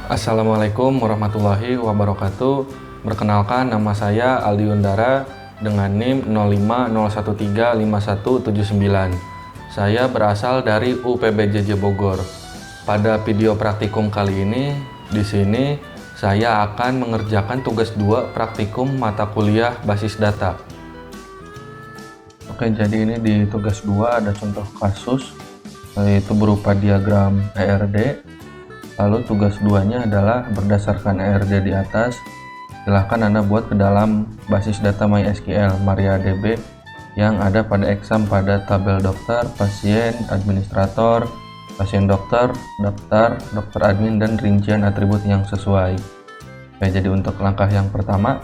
Assalamualaikum warahmatullahi wabarakatuh. Perkenalkan, nama saya Aldi Undara dengan NIM 0501351179. Saya berasal dari UPBJJ Bogor. Pada video praktikum kali ini, di sini saya akan mengerjakan tugas 2 praktikum mata kuliah basis data. Oke, jadi ini di tugas 2 ada contoh kasus, yaitu berupa diagram ERD. Lalu tugas 2-nya adalah berdasarkan ERD di atas, silahkan Anda buat ke dalam basis data MySQL MariaDB yang ada pada exam pada tabel dokter, pasien, administrator, pasien dokter, daftar, dokter admin, dan rincian atribut yang sesuai. Oke, jadi untuk langkah yang pertama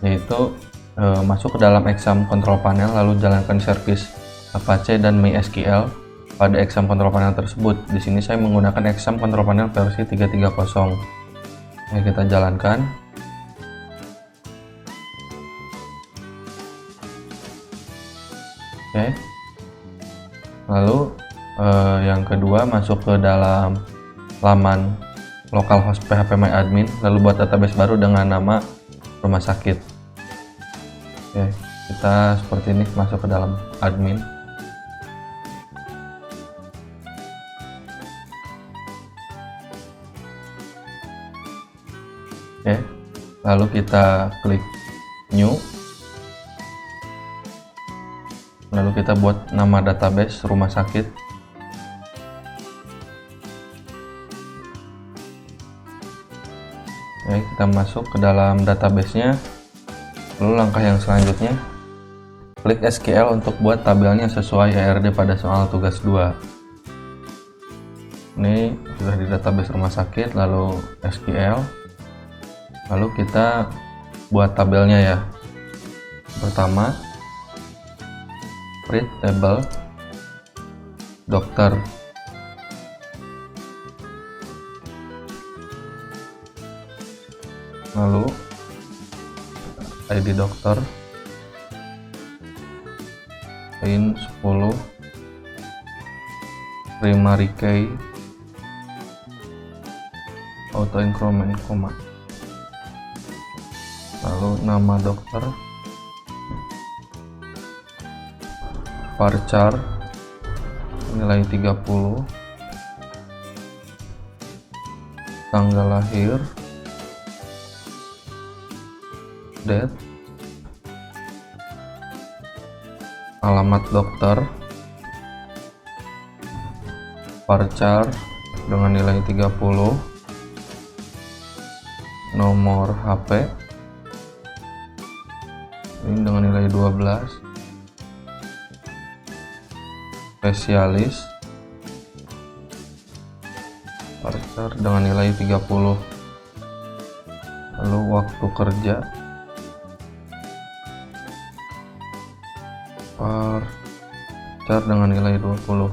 yaitu masuk ke dalam exam control panel, lalu jalankan service Apache dan MySQL pada exam control panel tersebut. Di sini saya menggunakan exam control panel versi 330. Oke, kita jalankan. Oke. Lalu yang kedua, masuk ke dalam laman localhost phpMyAdmin, lalu buat database baru dengan nama rumah sakit. Oke, kita seperti ini masuk ke dalam admin. Oke, lalu kita klik new, lalu kita buat nama database rumah sakit. Oke, kita masuk ke dalam database-nya. Lalu langkah yang selanjutnya, klik SQL untuk buat tabelnya sesuai ERD pada soal tugas 2. Ini sudah di database rumah sakit, lalu SQL. Lalu kita buat tabelnya ya. Pertama, create table dokter. Lalu ID dokter in 10 primary key auto increment koma. Lalu nama dokter, varchar nilai 30, tanggal lahir, date, alamat dokter, varchar dengan nilai 30, nomor HP ini dengan nilai 12, spesialis, varchar dengan nilai 30, lalu waktu kerja, varchar dengan nilai 20.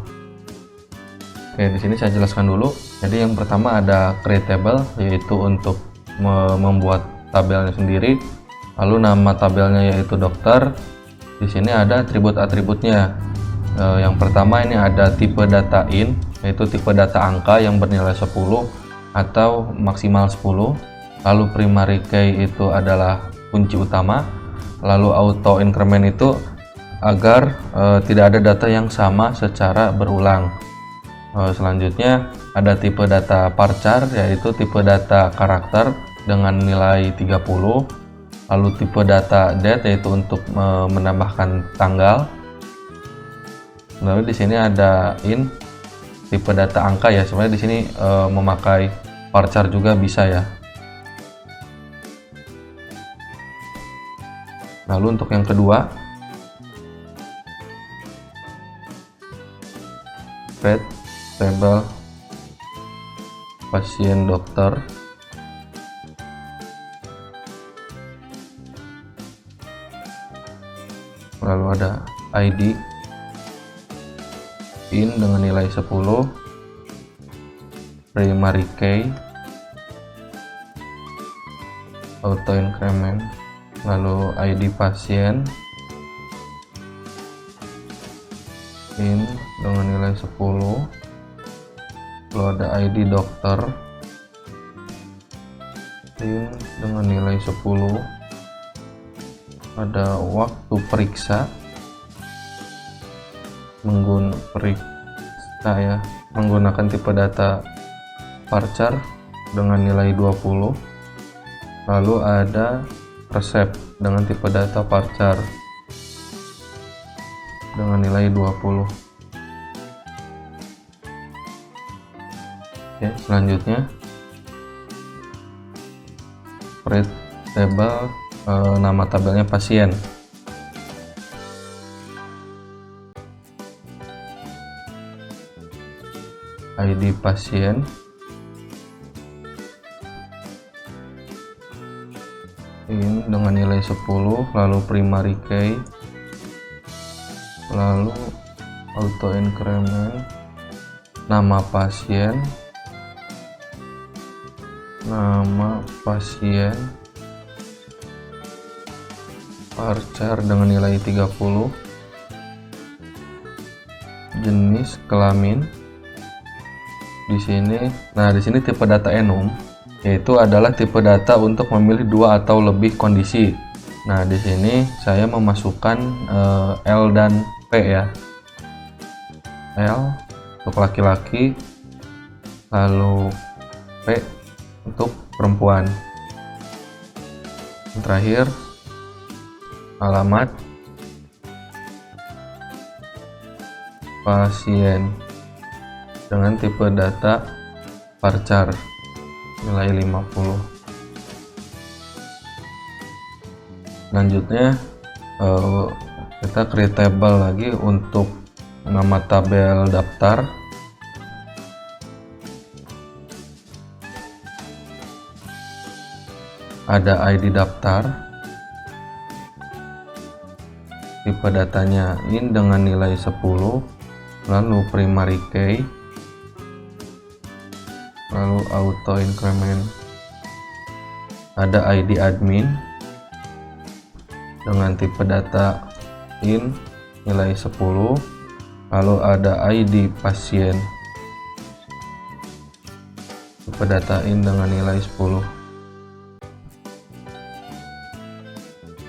Oke, di sini saya jelaskan dulu. Jadi yang pertama ada create table, yaitu untuk membuat tabelnya sendiri. Lalu nama tabelnya yaitu dokter. Di sini ada atribut-atributnya. Yang pertama ini ada tipe data in, yaitu tipe data angka yang bernilai 10 atau maksimal 10. Lalu primary key itu adalah kunci utama. Lalu auto increment itu agar tidak ada data yang sama secara berulang. Selanjutnya ada tipe data varchar, yaitu tipe data karakter dengan nilai 30. Lalu tipe data date, yaitu untuk menambahkan tanggal. Lalu di sini ada in, tipe data angka ya. Sebenarnya di sini memakai varchar juga bisa ya. Lalu untuk yang kedua, create table pasien dokter. Lalu ada ID in dengan nilai 10, primary key, auto increment, lalu ID pasien in dengan nilai 10, lalu ada ID dokter, in dengan nilai 10. Ada waktu periksa menggunakan tipe data varchar dengan nilai 20. Lalu ada resep dengan tipe data varchar dengan nilai 20. Oke, selanjutnya create table, nama tabelnya pasien. ID pasien, in dengan nilai 10, lalu primary key, lalu auto increment, nama pasien, varchar dengan nilai 30, jenis kelamin. Di sini tipe data enum, yaitu adalah tipe data untuk memilih 2 atau lebih kondisi. Nah, di sini saya memasukkan L dan P ya. L untuk laki-laki, lalu P untuk perempuan. Yang terakhir, alamat pasien dengan tipe data varchar nilai 50. Selanjutnya kita create table lagi untuk nama tabel daftar. Ada ID daftar, tipe datanya in dengan nilai 10, lalu primary key, lalu auto increment. Ada ID admin dengan tipe data in nilai 10, lalu ada ID pasien, tipe data in dengan nilai 10.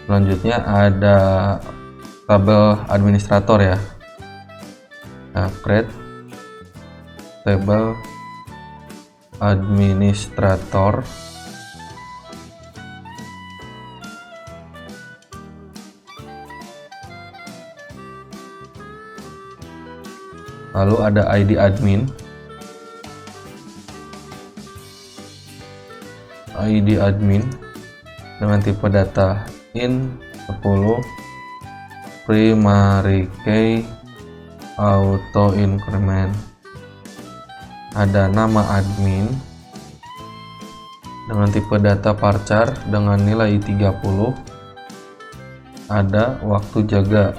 Selanjutnya ada tabel administrator ya. Nah, create table administrator, lalu ada ID admin, dengan tipe data in 10, primary key, auto increment. Ada nama admin dengan tipe data varchar dengan nilai 30. Ada waktu jaga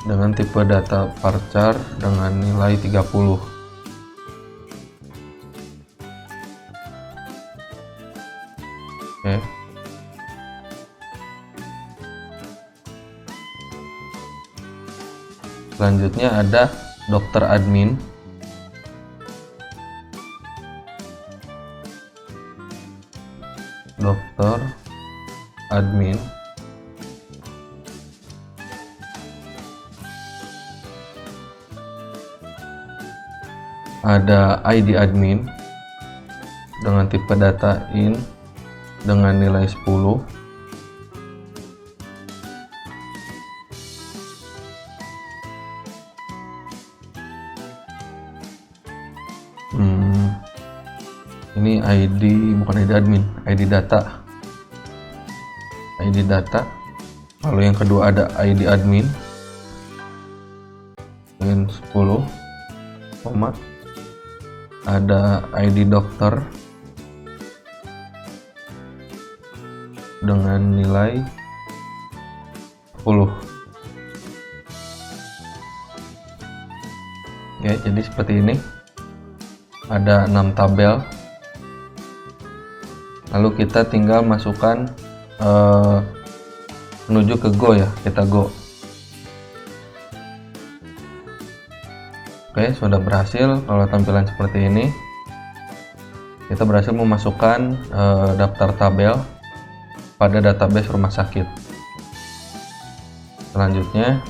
dengan tipe data varchar dengan nilai 30. Oke. Selanjutnya ada dokter admin, ada ID admin dengan tipe data in dengan nilai 10. Ini ID, bukan ID admin, ID data. Lalu yang kedua ada ID admin in 10, ada ID dokter dengan nilai 10. Oke, jadi seperti ini. Ada 6 tabel. Lalu kita tinggal masukkan menuju ke Go ya, kita Go. Oke, sudah berhasil kalau tampilan seperti ini. kita berhasil memasukkan daftar tabel pada database rumah sakit. Selanjutnya,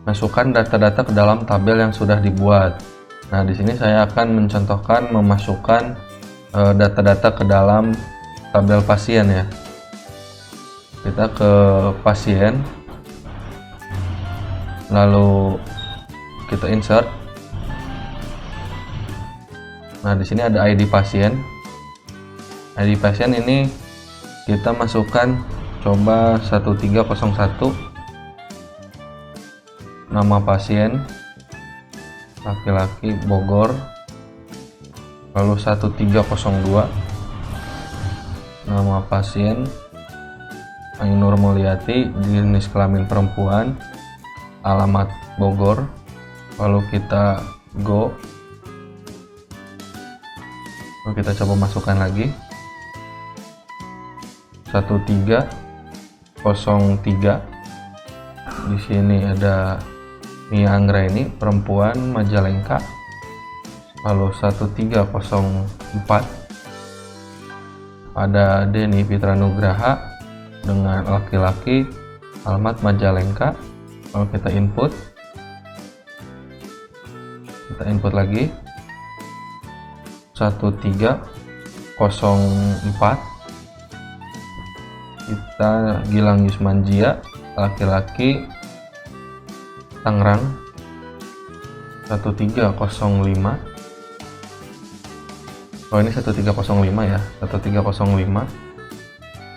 masukkan data-data ke dalam tabel yang sudah dibuat. Nah, di sini saya akan mencontohkan memasukkan data-data ke dalam tabel pasien ya. Kita ke pasien, lalu kita insert. Nah, di sini ada ID pasien. ID pasien ini kita masukkan coba 1301. Nama pasien laki-laki Bogor. Lalu 1302. Nama pasien Ainur Mulyati, jenis kelamin perempuan, alamat Bogor. Lalu kita go. Lalu kita coba masukkan lagi 1303. Di sini ada Nia Anggraini, perempuan, Majalengka. Lalu 1304 ada Denny Fitra Nugraha dengan laki-laki, alamat Majalengka. Lalu kita input lagi 1304. Kita Gilang Yusmanjia, laki-laki, Tangerang. 1305. Oh, ini 1305 ya, 1305.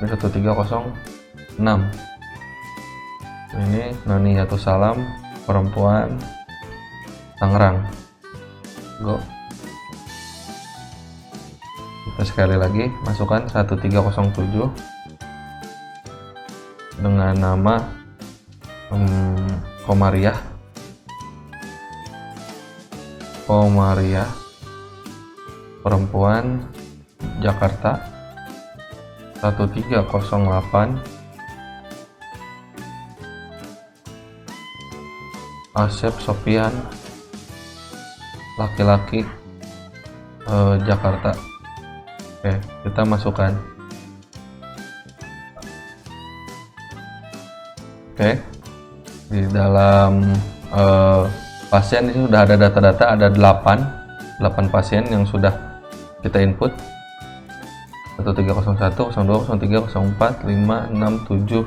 Ini 1306. Ini Nani Yatusalam, perempuan, Tangerang. Go. Kita sekali lagi masukkan 1307 dengan nama Komariah, perempuan, Jakarta. 1308 Asep Sofian, laki-laki, Jakarta. Oke, kita masukkan. Oke, di dalam pasien ini sudah ada data-data, ada 8 pasien yang sudah kita input. 1301, 02, 03, 04, 5, 6, 7,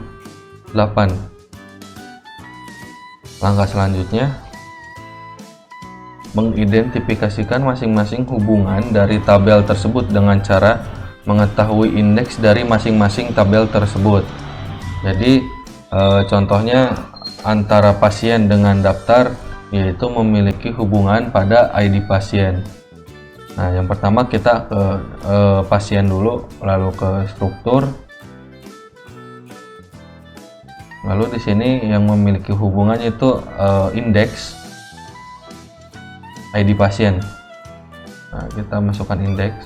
8. Langkah selanjutnya, mengidentifikasikan masing-masing hubungan dari tabel tersebut dengan cara mengetahui indeks dari masing-masing tabel tersebut. Jadi contohnya antara pasien dengan daftar yaitu memiliki hubungan pada ID pasien. Nah, yang pertama kita ke pasien dulu, lalu ke struktur. Lalu di sini yang memiliki hubungan itu indeks ID pasien. Nah, kita masukkan indeks.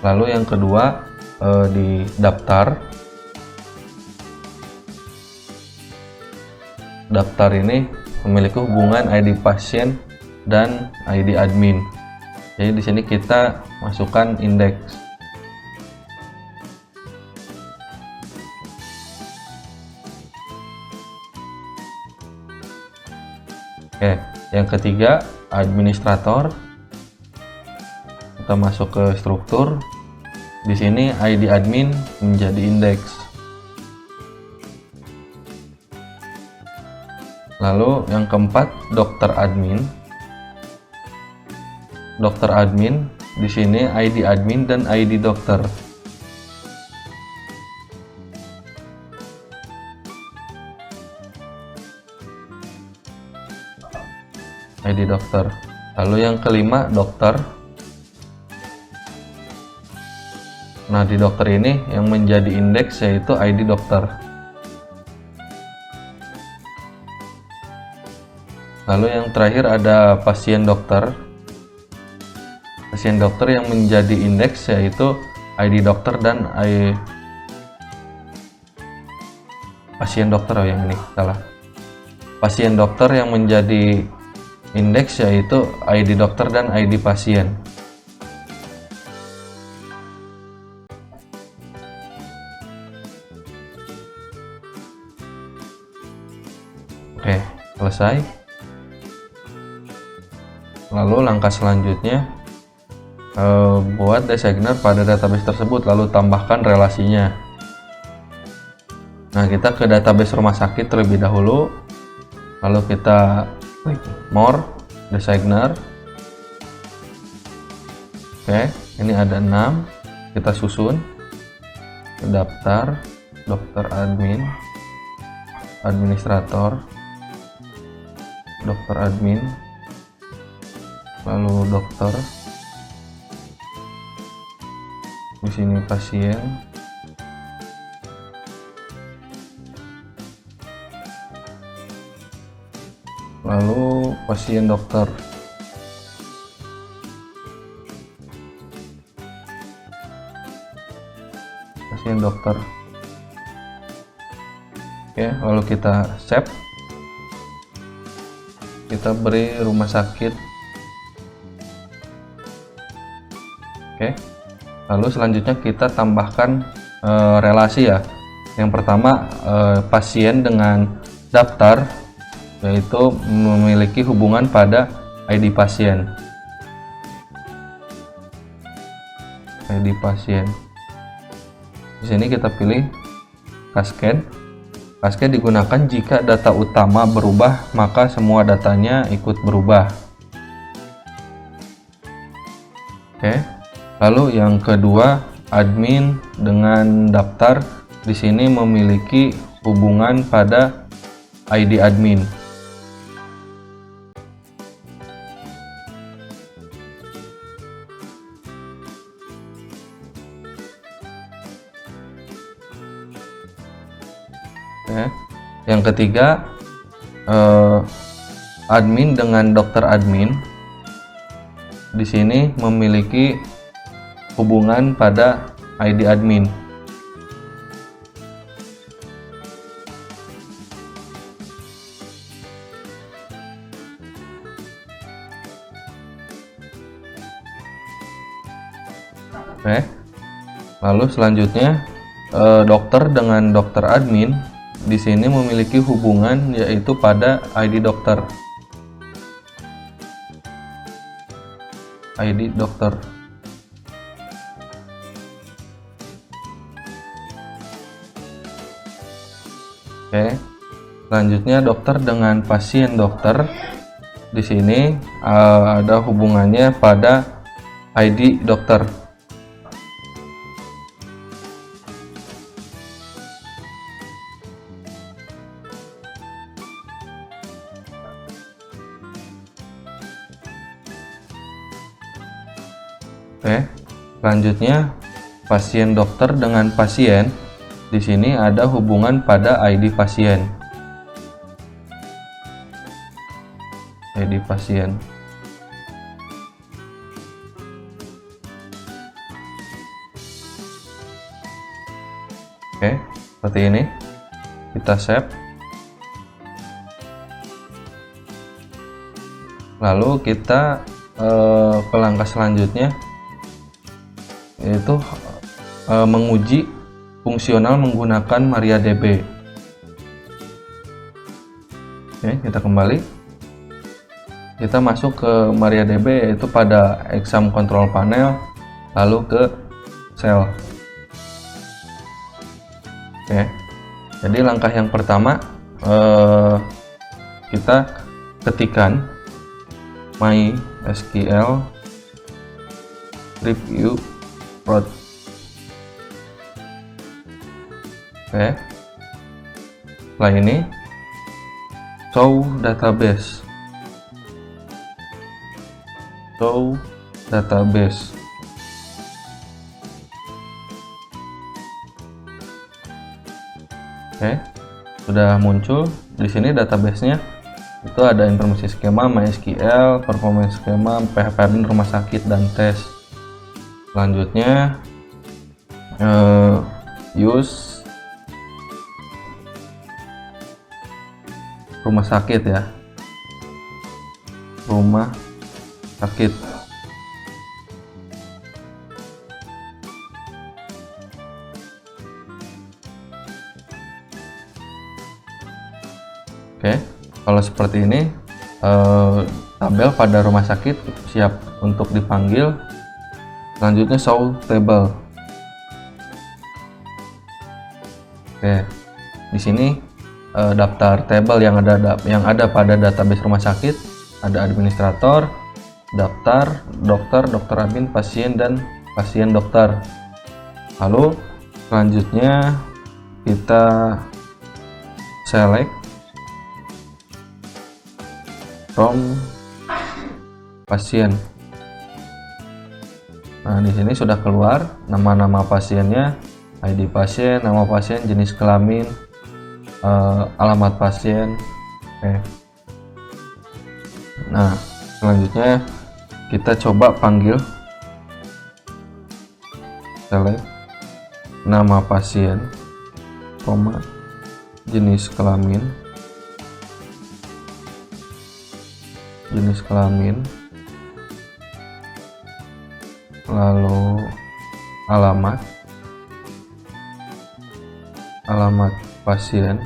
Lalu yang kedua di daftar. Daftar ini memiliki hubungan ID pasien dan ID admin. Jadi di sini kita masukkan indeks. Oke, yang ketiga administrator. Kita masuk ke struktur. Di sini ID admin menjadi indeks. Lalu yang keempat dokter admin. Dokter admin di sini ID admin dan ID dokter. ID dokter. Lalu yang kelima dokter. Nah, di dokter ini yang menjadi indeks yaitu ID dokter. Lalu yang terakhir ada pasien dokter. Pasien dokter yang menjadi indeks yaitu ID dokter dan pasien dokter. Oh, yang ini salah. Pasien dokter yang menjadi indeks, yaitu ID dokter dan ID pasien. Oke, selesai. Lalu langkah selanjutnya, buat designer pada database tersebut, lalu tambahkan relasinya. Nah, kita ke database rumah sakit terlebih dahulu, lalu kita klik more, designer. Oke, ini ada 6, kita susun. Daftar, dokter admin, administrator, dokter admin, lalu dokter, di sini pasien, lalu pasien dokter, pasien dokter. Oke, lalu kita save, kita beri rumah sakit. Oke, lalu selanjutnya kita tambahkan relasi ya. Yang pertama, pasien dengan daftar, yaitu memiliki hubungan pada ID pasien. ID pasien. Di sini kita pilih cascade. Cascade digunakan jika data utama berubah, maka semua datanya ikut berubah. Oke. Lalu yang kedua, admin dengan daftar, di sini memiliki hubungan pada ID admin. Oke. Yang ketiga, admin dengan dokter admin, di sini memiliki hubungan pada ID admin. Oke. Lalu selanjutnya, dokter dengan dokter admin, di sini memiliki hubungan yaitu pada ID dokter. ID dokter. Oke. Selanjutnya, dokter dengan pasien dokter, di sini ada hubungannya pada ID dokter. Oke, selanjutnya pasien dokter dengan pasien, di sini ada hubungan pada ID pasien. ID pasien. Oke, seperti ini. Kita save. Lalu kita ke langkah selanjutnya, yaitu menguji fungsional menggunakan MariaDB. Oke, kita kembali. Kita masuk ke MariaDB, yaitu pada exam control panel, lalu ke cell. Oke, jadi langkah yang pertama, kita ketikkan MySQL review prod. Oke, setelah ini show database. Show database. Oke, sudah muncul di sini databasenya. Itu ada informasi skema, MySQL, performance skema, PHP admin rumah sakit, dan tes. Selanjutnya use rumah sakit ya. rumah sakit. Oke, kalau seperti ini tabel pada rumah sakit siap untuk dipanggil. Selanjutnya show table. Oke, di sini daftar tabel yang ada pada database rumah sakit. Ada administrator, daftar, dokter admin, pasien, dan pasien dokter. Lalu selanjutnya kita select from pasien. Nah, di sini sudah keluar nama-nama pasiennya, ID pasien, nama pasien, jenis kelamin, alamat pasien. Oke. Nah, selanjutnya kita coba panggil, select nama pasien, koma, jenis kelamin, lalu alamat pasien,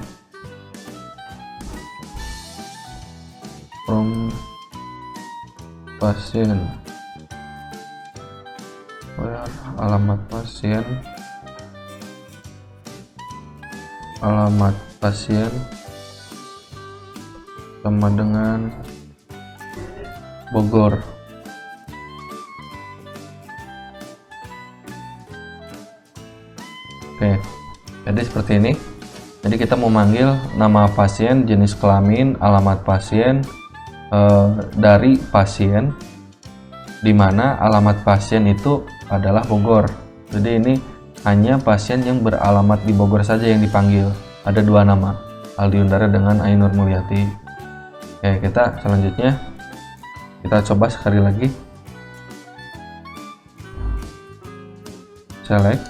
from pasien, where alamat pasien sama dengan Bogor. Oke, jadi seperti ini. Jadi kita mau manggil nama pasien, jenis kelamin, alamat pasien dari pasien, di mana alamat pasien itu adalah Bogor. Jadi ini hanya pasien yang beralamat di Bogor saja yang dipanggil. Ada dua nama, Aldi Undara dengan Ainur Mulyati. Oke, kita selanjutnya kita coba sekali lagi. Select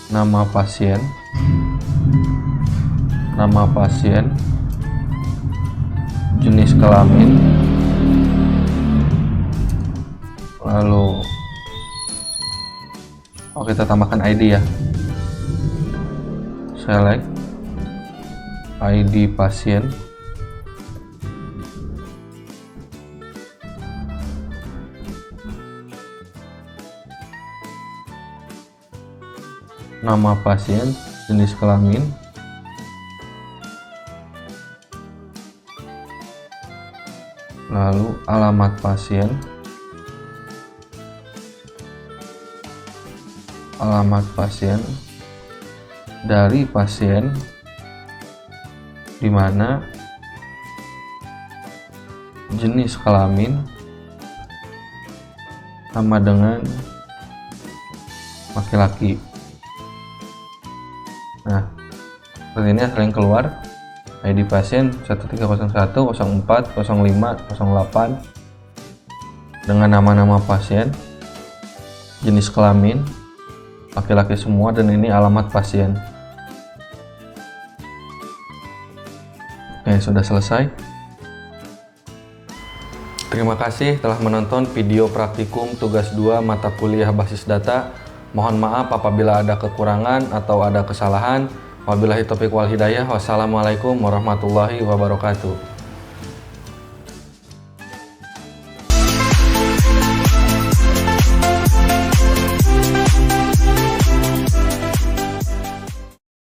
nama pasien, jenis kelamin, lalu kita tambahkan ID ya. Select ID pasien, nama pasien, jenis kelamin, lalu alamat pasien, dari pasien, di mana jenis kelamin sama dengan laki-laki. Nah, seperti ini hasil yang keluar. ID pasien 1301, 04, 05, 08 dengan nama-nama pasien, jenis kelamin laki-laki semua, dan ini alamat pasien. Oke, sudah selesai. Terima kasih telah menonton video praktikum tugas 2 mata kuliah basis data. Mohon maaf apabila ada kekurangan atau ada kesalahan. Wabillahi taufiq wal hidayah. Wassalamualaikum warahmatullahi wabarakatuh.